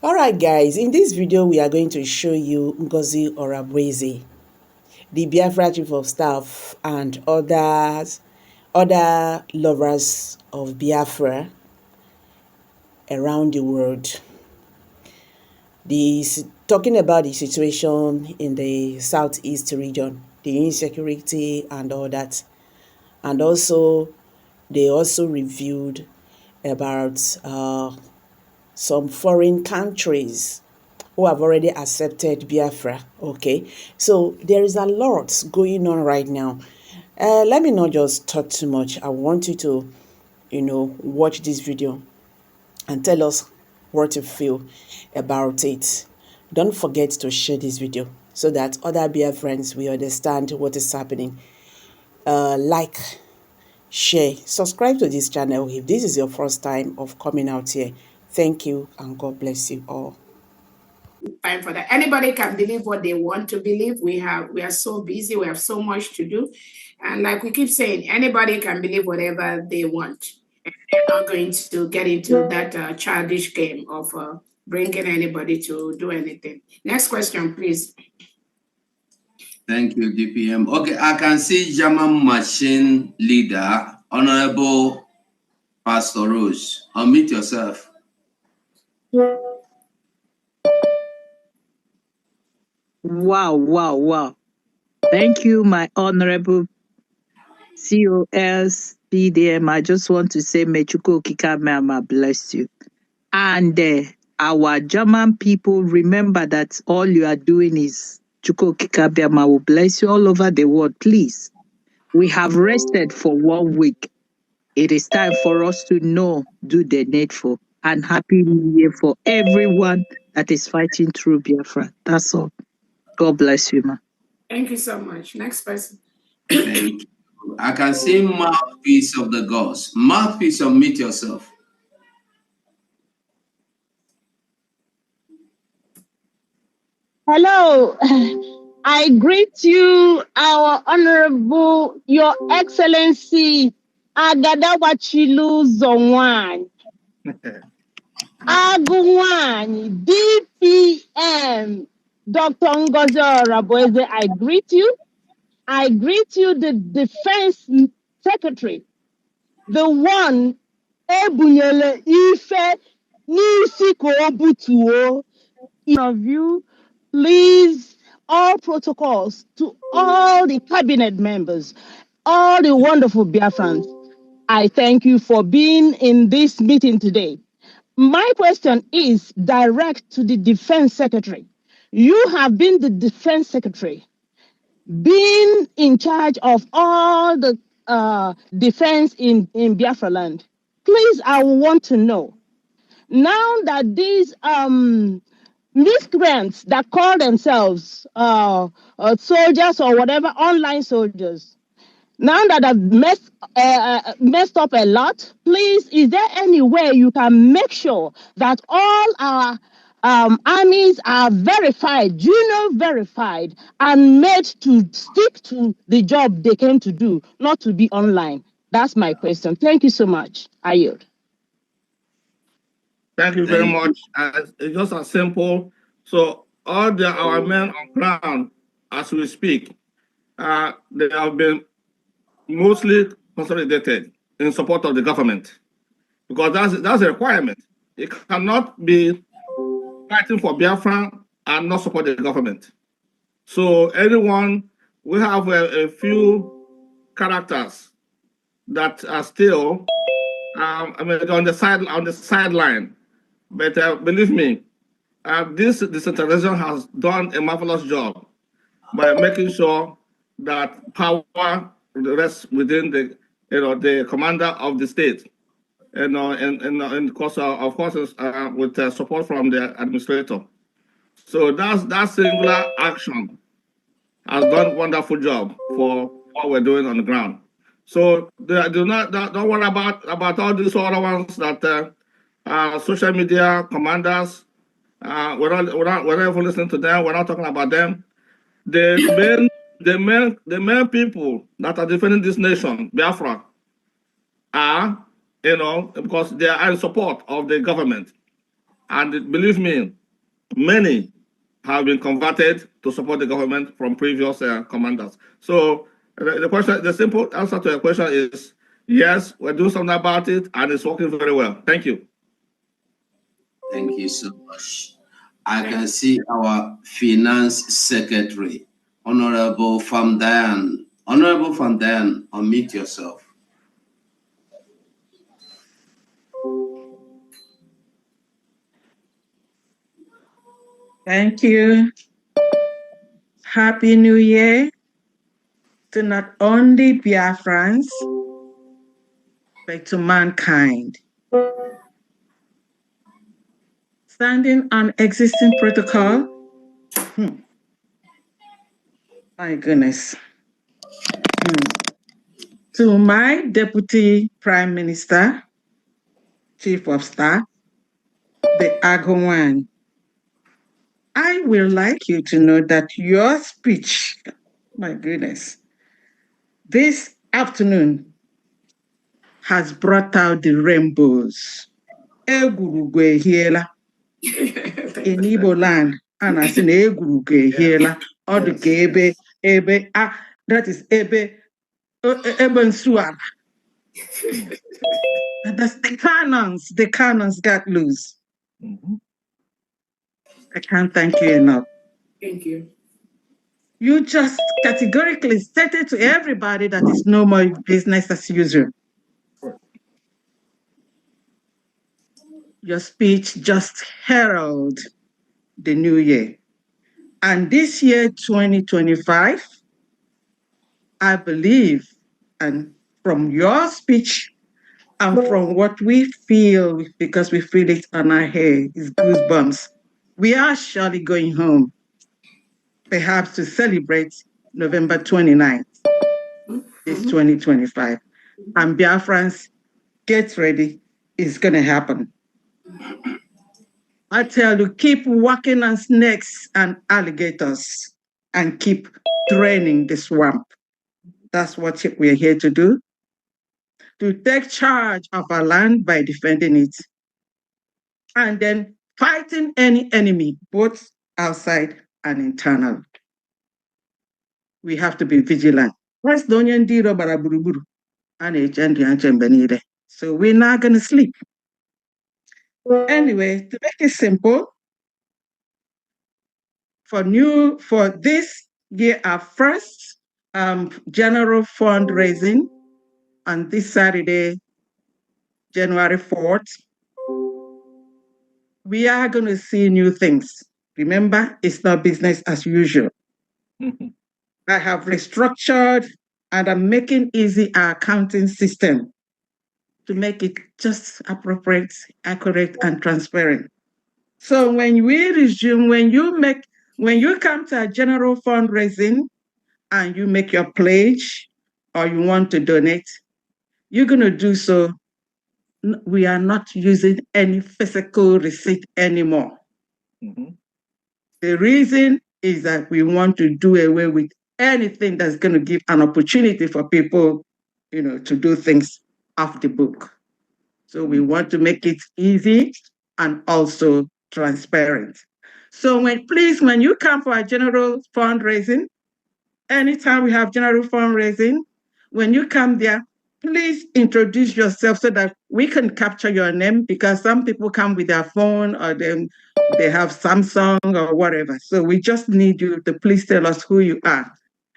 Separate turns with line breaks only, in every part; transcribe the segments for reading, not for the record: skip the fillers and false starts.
Alright guys, in this video we are going to show you Ngozi Orabweze, the Biafra Chief of Staff and other lovers of Biafra around the world. Talking about the situation in the southeast region, the insecurity and all that. And also, they also reviewed about some foreign countries who have already accepted Biafra. Okay, so there is a lot going on right now. Let me not just talk too much. I want you to, watch this video and tell us what you feel about it. Don't forget to share this video so that other Biafrans will understand what is happening. Like, share, subscribe to this channel if this is your first time of coming out here. Thank you and God bless you all.
Time for that. Anybody can believe what they want to believe. We are so busy. We have so much to do, and like we keep saying, anybody can believe whatever they want. And they're not going to get into that childish game of bringing anybody to do anything. Next question, please.
Thank you, DPM. Okay, I can see German machine leader, Honorable Pastor Rose. Unmute yourself.
Wow. Thank you, my honorable COS PDM. I just want to say, Mechuko Kikamama bless you. And our German people, remember that all you are doing is Chuko Kikabiama will bless you all over the world. Please, we have rested for 1 week. It is time for us to do the needful. And happy New Year for everyone that is fighting through Biafra. That's all. God bless you, ma.
Thank you so much. Next person.
Thank you. I can see mouthpiece of the gods. Mouthpiece, unmute yourself.
Hello. I greet you, our Honorable, Your Excellency, Agadawachilu Zonwan, Aguwan, DPM, Dr. Ngozi Orabweze, I greet you. I greet you, the Defense Secretary, the one, Ebunyele Ife, Nisi Kobutuo, of you, please, all protocols to all the cabinet members, all the wonderful Biafrans. I thank you for being in this meeting today. My question is direct to the Defense Secretary. You have been the Defense Secretary, being in charge of all the defense in Biafra land. Please, I want to know, now that these miscreants that call themselves soldiers or whatever, online soldiers, now that have messed up a lot, please, is there any way you can make sure that all our armies are verified, verified, and made to stick to the job they came to do, not to be online? That's my question. Thank you so much. I yield.
Thank you very much. It's just as simple. So all our men on ground, as we speak, they have been mostly consolidated in support of the government, because that's a requirement. You cannot be fighting for Biafra and not support the government. So anyone, we have a few characters that are still, on the sideline. But believe me, this decentralization has done a marvelous job by making sure that power rests within the commander of the state, and of course with support from the administrator. So that singular action has done a wonderful job for what we're doing on the ground. So don't worry about all these other ones that social media commanders. We're not even listening to them. We're not talking about them. The main people that are defending this nation, Biafra, are, because they are in support of the government. And believe me, many have been converted to support the government from previous commanders. So the simple answer to your question is yes, we're doing something about it, and it's working very well. Thank you.
Thank you so much. I can see our finance secretary, Honorable Famdayan. Honorable Famdayan, unmute yourself.
Thank you. Happy New Year to not only Biafrans, but to mankind. Standing on existing protocol. My goodness. To my Deputy Prime Minister, Chief of Staff, the Aghawan, I would like you to know that your speech, my goodness, this afternoon has brought out the rainbows. Egwurugwe ehiela. In Igbo land, a na-asị na egwurugwe ehiela. Ọ dị ka ebe that is ebe nsuala. The cannons got loose. I can't thank you enough.
Thank you.
You just categorically stated to everybody that it's no more business as usual. Your speech just heralded the new year. And this year, 2025, I believe, and from your speech and from what we feel, because we feel it on our hair, is goosebumps, we are surely going home, perhaps to celebrate November 29th, this 2025. And Biafrans, get ready, it's going to happen. I tell you, keep walking on snakes and alligators and keep draining the swamp. That's what we're here to do. To take charge of our land by defending it. And then fighting any enemy, both outside and internal. We have to be vigilant. So we're not going to sleep. Anyway, to make it simple, for this year, our first general fundraising on this Saturday, January 4th, we are going to see new things. Remember, it's not business as usual. I have restructured and I'm making easy our accounting system to make it just appropriate, accurate, and transparent. So when we resume, when you come to a general fundraising and you make your pledge or you want to donate, you're going to do so. We are not using any physical receipt anymore. The reason is that we want to do away with anything that's going to give an opportunity for people, to do things off the book. So we want to make it easy and also transparent. So when you come for a general fundraising, anytime we have general fundraising, when you come there, please introduce yourself so that we can capture your name, because some people come with their phone or they have Samsung or whatever. So we just need you to please tell us who you are.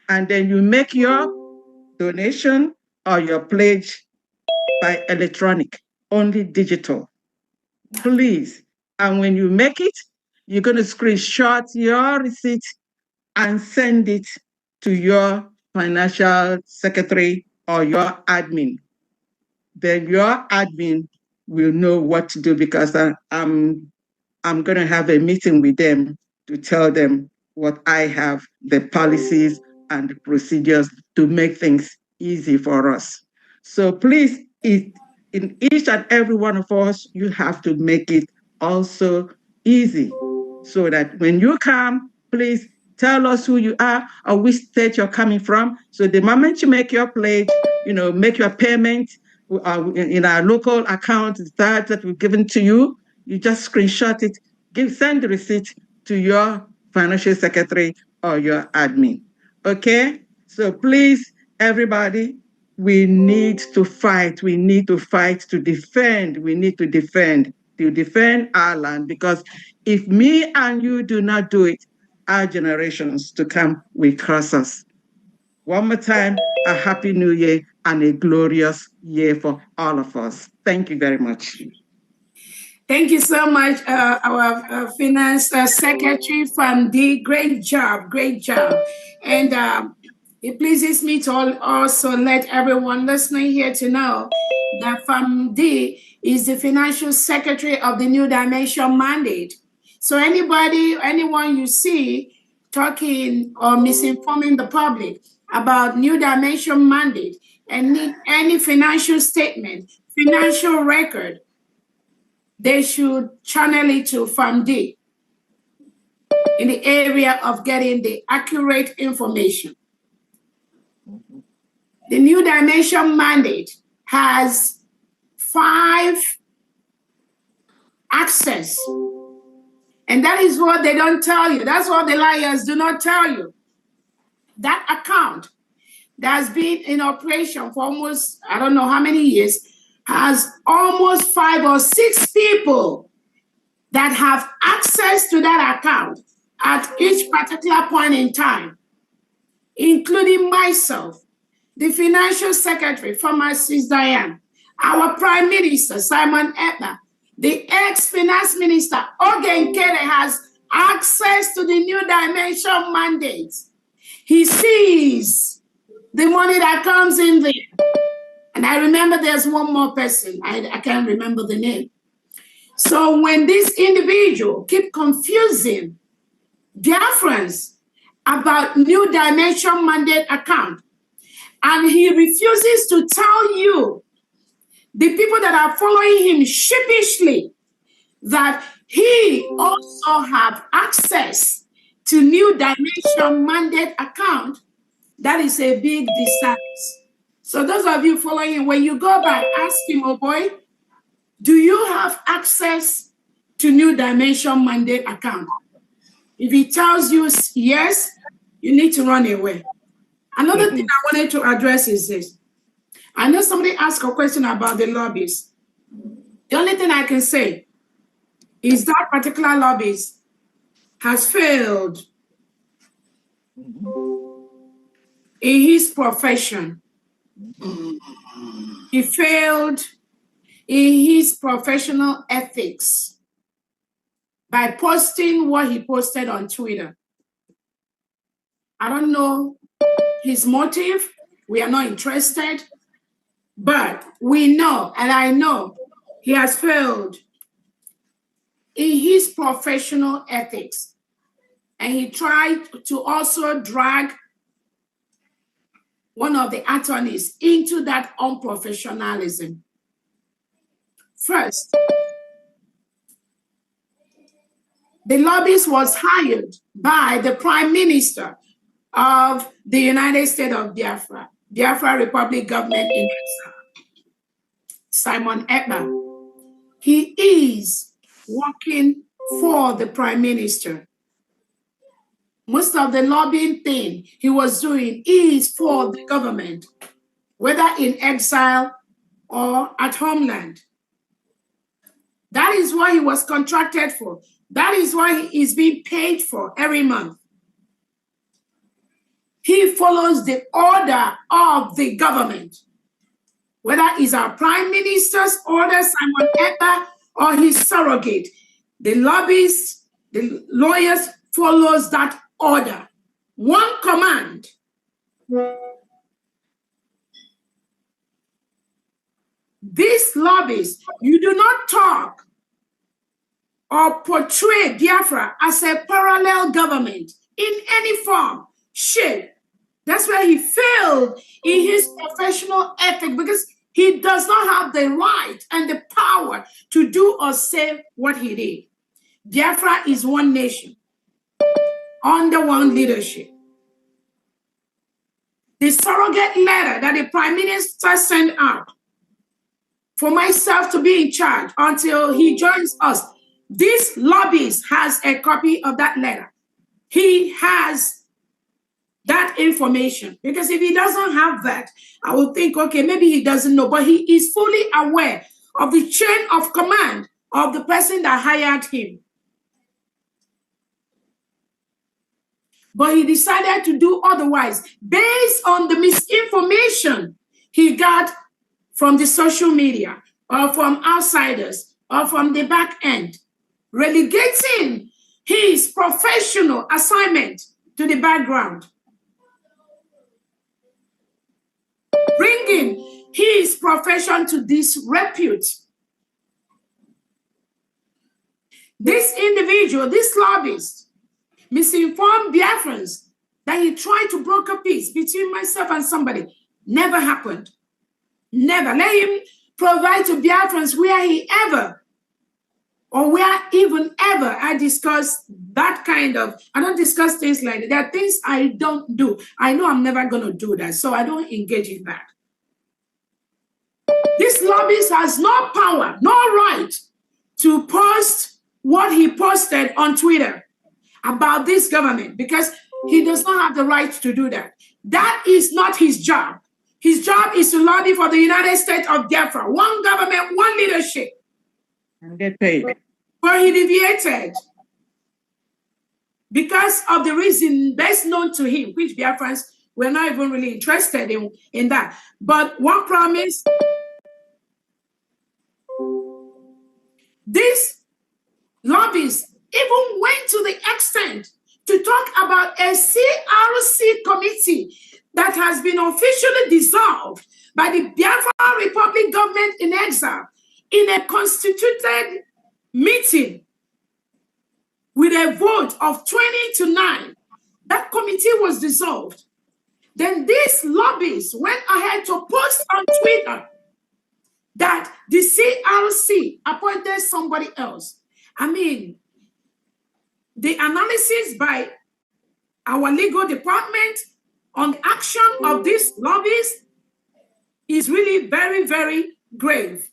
And then you make your donation or your pledge by electronic, only digital. Please. And when you make it, you're going to screenshot your receipt and send it to your financial secretary or your admin. Then your admin will know what to do, because I'm going to have a meeting with them to tell them what I have, the policies and the procedures to make things easy for us. So please, in each and every one of us, you have to make it also easy, so that when you come, please tell us who you are or which state you're coming from. So the moment you make your pledge, make your payment in our local account that we've given to you, You just screenshot it, send the receipt to your financial secretary or your admin. Okay? So please, everybody, we need to fight. We need to fight to defend. We need to defend our land, because if me and you do not do it, our generations to come will curse us. One more time, a happy new year and a glorious year for all of us. Thank you very much.
Thank you so much, our finance secretary from D. Great job, great job. And it pleases me to also let everyone listening here to know that FAMD is the financial secretary of the New Dimension Mandate. So anyone you see talking or misinforming the public about New Dimension Mandate and need any financial statement, financial record, they should channel it to FAMD in the area of getting the accurate information. The New Dimension Mandate has 5 access. And that is what they don't tell you. That's what the liars do not tell you. That account that has been in operation for almost, I don't know how many years, has almost 5 or 6 people that have access to that account at each particular point in time, including myself, the financial secretary, Pharmacist Diane, our Prime Minister, Simon Ekpa, the ex-finance minister, Ogen Kere, has access to the New Dimension mandate. He sees the money that comes in there. And I remember there's one more person, I can't remember the name. So when this individual keep confusing Biafrans about New Dimension mandate account, and he refuses to tell you, the people that are following him sheepishly, that he also have access to New Dimension mandate account, that is a big disservice. So those of you following him, when you go back, ask him, oh boy, do you have access to New Dimension mandate account? If he tells you yes, you need to run away. Another thing I wanted to address is this. I know somebody asked a question about the lobbyist. The only thing I can say is that particular lobbyist has failed in his profession. He failed in his professional ethics by posting what he posted on Twitter. I don't know his motive. We are not interested. But we know, and I know, he has failed in his professional ethics. And he tried to also drag one of the attorneys into that unprofessionalism. First, the lobbyist was hired by the Prime Minister of the United States of Biafra, Biafra Republic government in exile, Simon Ekpa. He is working for the Prime Minister. Most of the lobbying thing he was doing is for the government, whether in exile or at homeland. That is what he was contracted for. That is what he is being paid for every month. He follows the order of the government, whether it's our Prime Minister's order, Simon Ekpa, or his surrogate. The lobbyists, the lawyers follows that order. One command. These lobbyists, you do not talk or portray Biafra as a parallel government in any form, shape. That's where he failed in his professional ethic, because he does not have the right and the power to do or say what he did. Biafra is one nation, under one leadership. The surrogate letter that the Prime Minister sent out for myself to be in charge until he joins us This lobbyist has a copy of that letter. He has that information, because if he doesn't have that, I would think, okay, maybe he doesn't know, but he is fully aware of the chain of command of the person that hired him. But he decided to do otherwise based on the misinformation he got from the social media or from outsiders or from the back end, relegating his professional assignment to the background, bringing his profession to disrepute. This individual, this lobbyist, misinformed Biafrans that he tried to broker peace between myself and somebody. Never happened. Never. Let him provide to Biafrans where he ever, or where even ever I discuss that kind of, I don't discuss things like that. There are things I don't do. I know I'm never going to do that, so I don't engage in that. This lobbyist has no power, no right to post what he posted on Twitter about this government, because he does not have the right to do that. That is not his job. His job is to lobby for the United States of Biafra, one government, one leadership.
And get paid.
But he deviated because of the reason best known to him, which Biafrans were not even really interested in that. But one promise, this lobbyist even went to the extent to talk about a CRC committee that has been officially dissolved by the Biafra Republic government in exile in a constituted meeting with a vote of 20-9. That committee was dissolved. Then this lobbyist went ahead to post on Twitter that the CRC appointed somebody else. I mean, the analysis by our legal department on the action of this lobbyist is really very, very grave.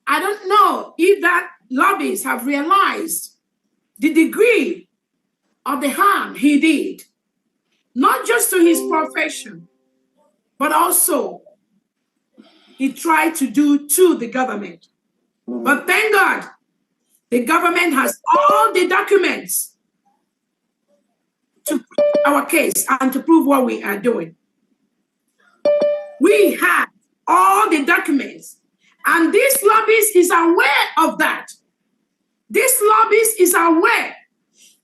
I don't know if that lobbyists have realized the degree of the harm he did, not just to his profession, but also he tried to do to the government. But thank God, the government has all the documents to prove our case and to prove what we are doing. We have all the documents, and this lobbyist is aware of that. This lobbyist is aware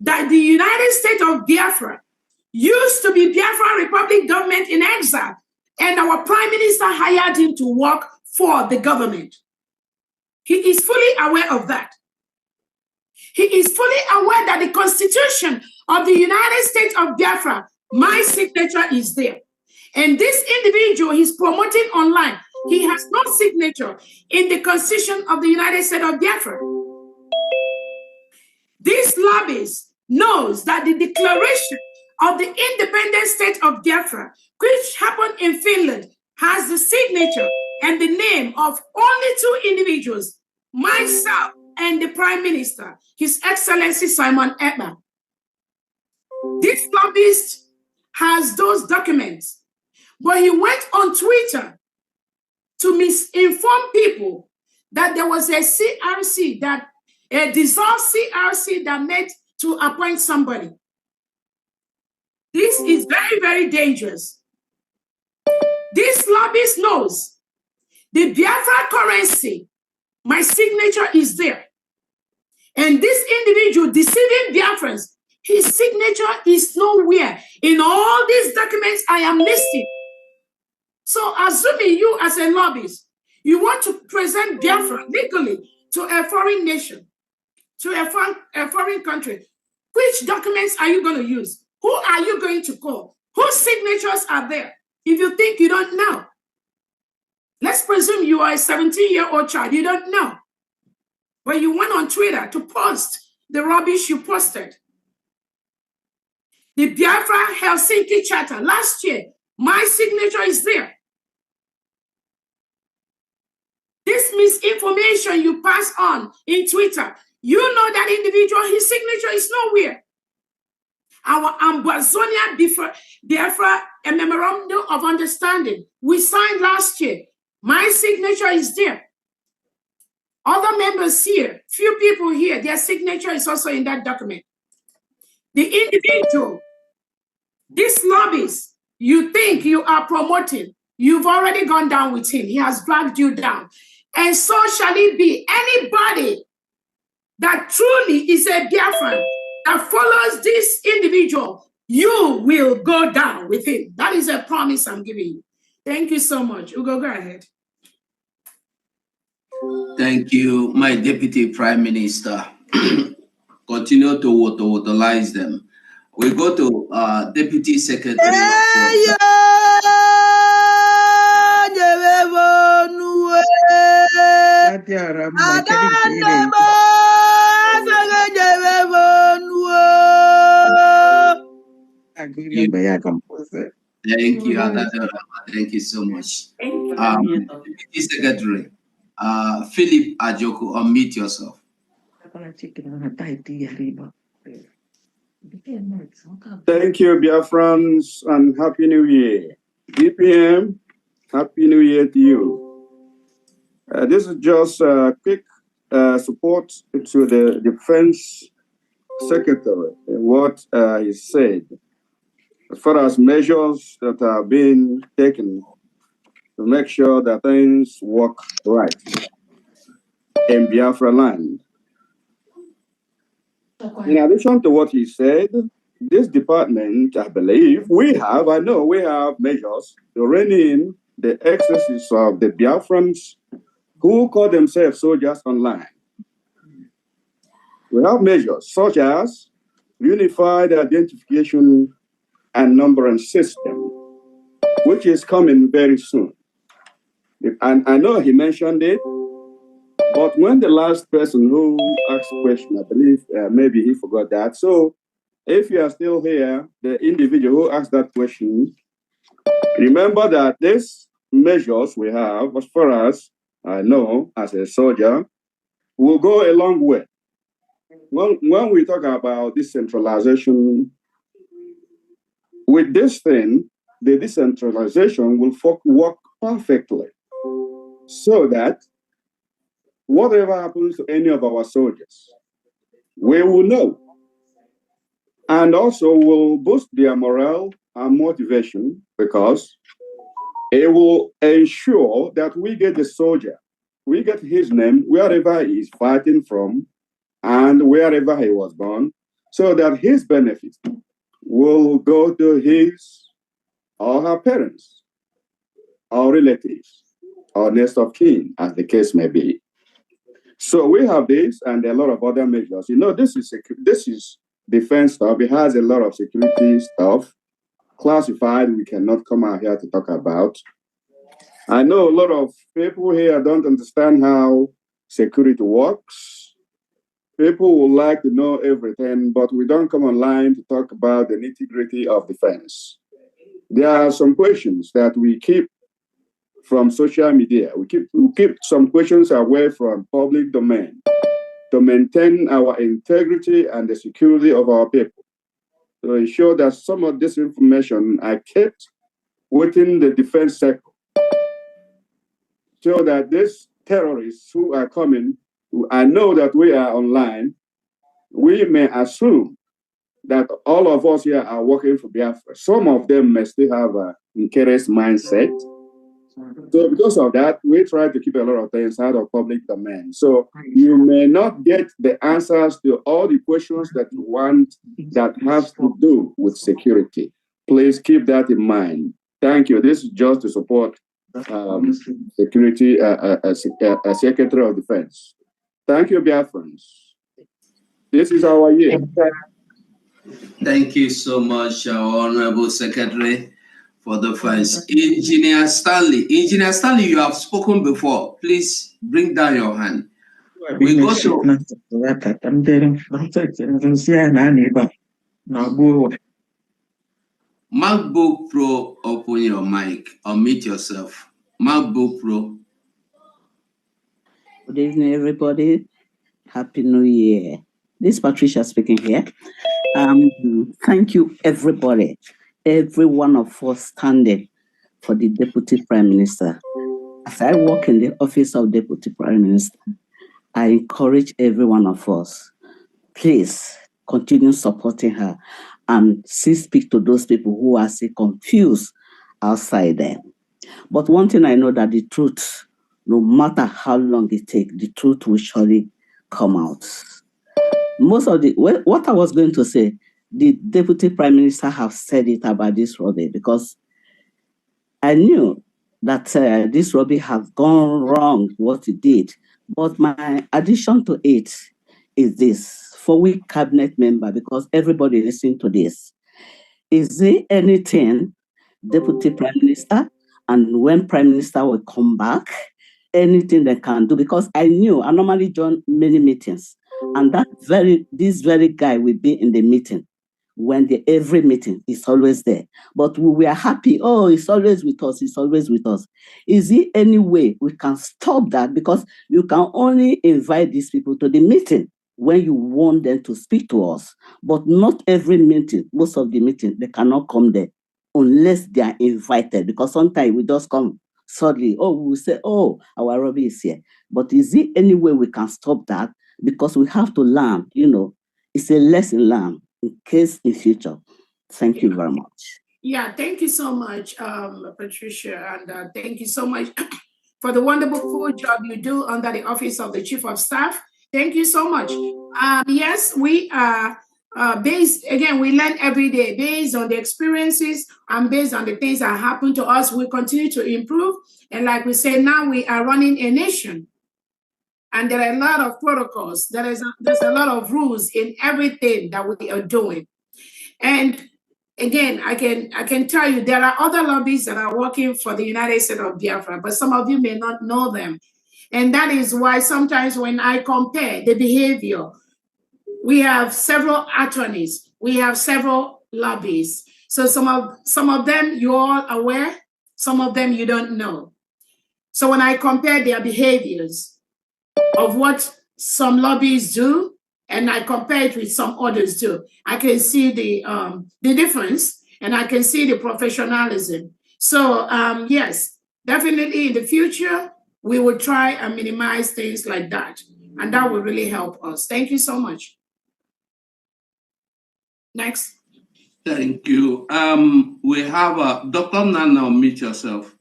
that the United States of Biafra used to be Biafra Republic government in exile, and our prime minister hired him to work for the government. He is fully aware of that. He is fully aware that the Constitution of the United States of Biafra, my signature is there. And this individual he's promoting online, he has no signature in the Constitution of the United States of Biafra. This lobbyist knows that the declaration of the independent state of Biafra, which happened in Finland, has the signature and the name of only two individuals, myself and the Prime Minister, His Excellency Simon Ekpa. This lobbyist has those documents, but he went on Twitter to misinform people that there was a CRC, that a dissolved CRC that met to appoint somebody. This is very, very dangerous. This lobbyist knows the Biafra currency, my signature is there. And this individual deceiving Biafrans, his signature is nowhere in all these documents I am listing. So assuming you as a lobbyist, you want to present Biafra legally to a foreign nation, to a foreign country, which documents are you going to use? Who are you going to call? Whose signatures are there? If you think you don't know, let's presume you are a 17-year-old child, you don't know. But you went on Twitter to post the rubbish you posted. The Biafra Helsinki Charter last year, my signature is there. This misinformation you pass on in Twitter, you know that individual, his signature is nowhere. Our Ambazonia Biafra, a memorandum of understanding we signed last year. My signature is there. Other members here, few people here, their signature is also in that document. The individual, this lobbyist, you think you are promoting, you've already gone down with him. He has dragged you down. And so shall it be. Anybody that truly is a Biafran, that follows this individual, you will go down with him. That is a promise I'm giving you. Thank you so much. Ugo, go ahead.
Thank you, my Deputy Prime Minister. Continue to utilize them. We go to Deputy Secretary. Thank you, thank you so much. Deputy Secretary, Philip Ajoku, unmute yourself.
Thank you, Biafrans, and Happy New Year. DPM, Happy New Year to you. This is just a quick support to the Defense Secretary and what he said as far as measures that are being taken to make sure that things work right in Biafra land. In addition to what he said, this department, I believe, I know we have measures to rein in the excesses of the Biafrans who call themselves soldiers online. We have measures such as unified identification and numbering system, which is coming very soon. And I know he mentioned it, but when the last person who asked the question, I believe maybe he forgot that. So if you are still here, the individual who asked that question, remember that these measures we have, as far as I know, as a soldier, will go a long way. When we talk about decentralization, with this thing, the decentralization will work perfectly so that whatever happens to any of our soldiers, we will know. And also will boost their morale and motivation because it will ensure that we get the soldier, we get his name wherever he is fighting from and wherever he was born, so that his benefits will go to his or her parents or relatives or next of kin, as the case may be. So we have this and a lot of other measures. You know, this is defense stuff. It has a lot of security stuff, classified. We cannot come out here to talk about. I know a lot of people here don't understand how security works. People would like to know everything, but we don't come online to talk about the nitty-gritty of defense. There are some questions that we keep from social media. We keep some questions away from public domain to maintain our integrity and the security of our people. To ensure that some of this information are kept within the defense sector, so that these terrorists who are coming, I know that we are online, we may assume that all of us here are working for Biafra. Some of them may still have an interest mindset. So because of that, we try to keep a lot of things out of public domain. So you may not get the answers to all the questions that you want that has to do with security. Please keep that in mind. Thank you. This is just to support security, Secretary of Defense. Thank you, Biafrans. This is our year.
Thank you so much, Honorable Secretary, for the first. Engineer Stanley, you have spoken before. Please bring down your hand. We go to MacBook Pro. Open your mic. Unmute yourself. MacBook Pro.
Good evening, everybody. Happy New Year. This is Patricia speaking here. Thank you, everybody, every one of us standing for the Deputy Prime Minister. As I work in the office of Deputy Prime Minister, I encourage every one of us, please continue supporting her and still speak to those people who are still confused outside there. But one thing I know, that the truth, no matter how long it takes, the truth will surely come out. Most of the, what I was going to say, the Deputy Prime Minister have said it about this Robbie, because I knew that this Robbie have gone wrong, what he did. But my addition to it is this, for we cabinet member, because everybody listening to this, is there anything Deputy Prime Minister, and when Prime Minister will come back, anything they can do? Because I normally join many meetings, and this very guy will be in the meeting. When every meeting is always there, but we are happy. Oh, it's always with us. It's always with us. Is there any way we can stop that? Because you can only invite these people to the meeting when you want them to speak to us, but not every meeting. Most of the meetings, they cannot come there unless they are invited, because sometimes we just come suddenly. Oh, we will say, oh, our Robbie is here. But is there any way we can stop that? Because we have to learn, it's a lesson learned in case in future. Thank you very much.
Yeah, thank you so much, Patricia, and thank you so much for the wonderful job you do under the Office of the Chief of Staff. Thank you so much. Yes, we are based, again, we learn every day based on the experiences and based on the things that happen to us. We continue to improve. And like we say, now we are running a nation. And there are a lot of protocols. There's a lot of rules in everything that we are doing. And again, I can tell you there are other lobbies that are working for the United States of Biafra, but some of you may not know them. And that is why sometimes when I compare the behavior, we have several attorneys, we have several lobbies. So some of them you're all aware, some of them you don't know. So when I compare their behaviors of what some lobbies do, and I compare it with some others too, I can see the difference, and I can see the professionalism. So yes, definitely in the future, we will try and minimize things like that, and that will really help us. Thank you so much. Next.
Thank you. We have Dr. Nana, meet yourself.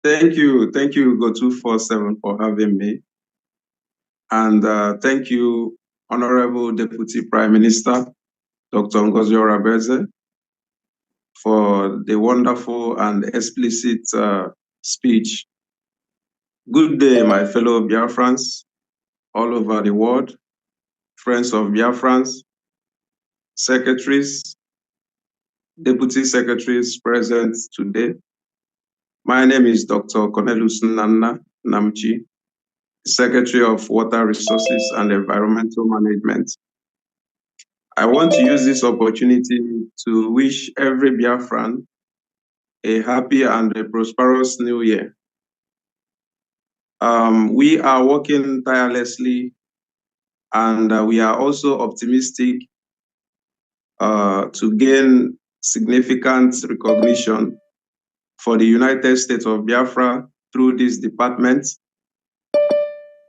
Thank you, Go247 for having me. And thank you, Honorable Deputy Prime Minister, Dr. Ngozi Orebeze, for the wonderful and explicit speech. Good day, my fellow Biafrans all over the world, friends of Biafrans, secretaries, deputy secretaries present today. My name is Dr. Cornelius Nana Namchi, Secretary of Water Resources and Environmental Management. I want to use this opportunity to wish every Biafran a happy and a prosperous new year. We are working tirelessly, and we are also optimistic to gain significant recognition for the United States of Biafra through this department.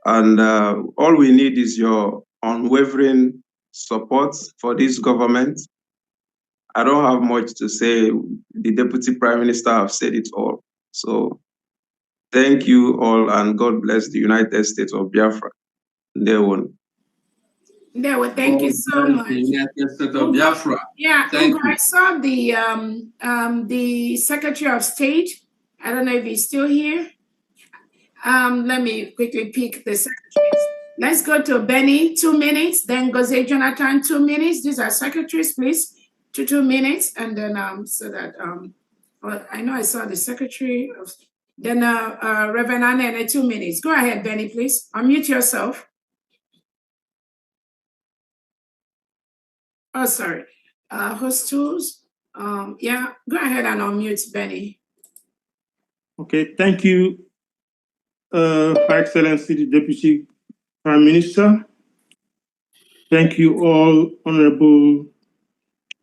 And all we need is your unwavering support for this government. I don't have much to say. The Deputy Prime Minister have said it all. So thank you all, and God bless the United States of Biafra. Ndewo.
Ndewo, thank you so much.
The United States of Biafra.
Yeah,
thank
Ugo,
you.
I saw the Secretary of State. I don't know if he's still here. Let me quickly pick the secretaries. Let's go to Benny, 2 minutes. Then Goze Jonathan, 2 minutes. These are secretaries, please. 2 minutes, and then so that well, I know I saw the secretary of. Then Reverend Anne, 2 minutes. Go ahead, Benny, please. Unmute yourself. Oh, sorry. Host tools. Yeah, go ahead and unmute Benny.
Okay, thank you, Her Excellency, the Deputy Prime Minister. Thank you all honorable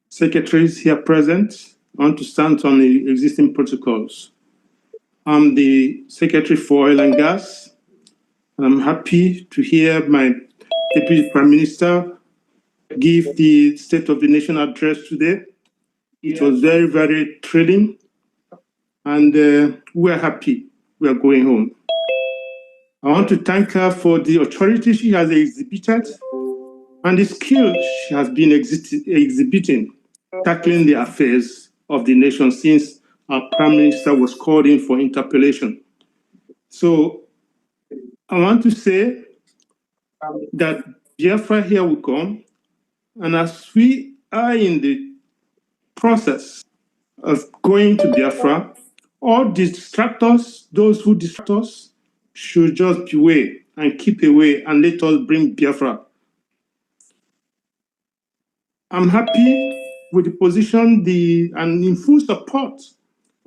secretaries here present. I want to stand on the existing protocols. I'm the Secretary for Oil and Gas, and I'm happy to hear my Deputy Prime Minister give the State of the Nation address today. It was very, very thrilling, and we're happy we are going home. I want to thank her for the authority she has exhibited and the skill she has been exhibiting, tackling the affairs of the nation since our Prime Minister was called in for interpellation. So I want to say that Biafra here will come, and as we are in the process of going to Biafra, all distractors, those who distract us, should just be away and keep away and let us bring Biafra. I'm happy with the position and in full support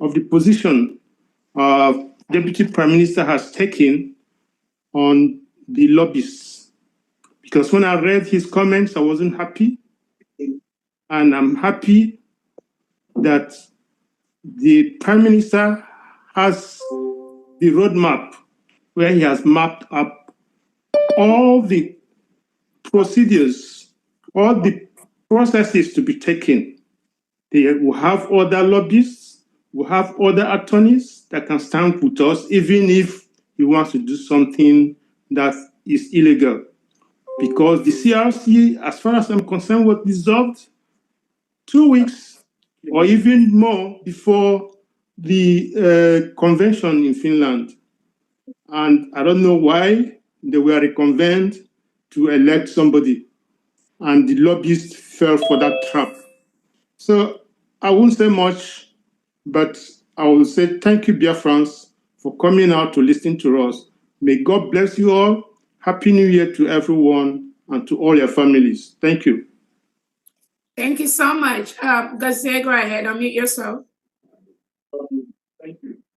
of the position Deputy Prime Minister has taken on the lobbyists. Because when I read his comments, I wasn't happy. And I'm happy that the Prime Minister has the roadmap where he has mapped up all the procedures, all the processes to be taken. They will have other lobbyists, will have other attorneys that can stand with us, even if he wants to do something that is illegal. Because the CRC, as far as I'm concerned, was dissolved 2 weeks or even more before the convention in Finland. And I don't know why they were reconvened to elect somebody, and the lobbyists fell for that trap. So I won't say much, but I will say thank you, Biafrans, for coming out to listen to us. May God bless you all. Happy New Year to everyone and to all your families. Thank you.
Thank you so much. Gaze, go ahead, unmute yourself.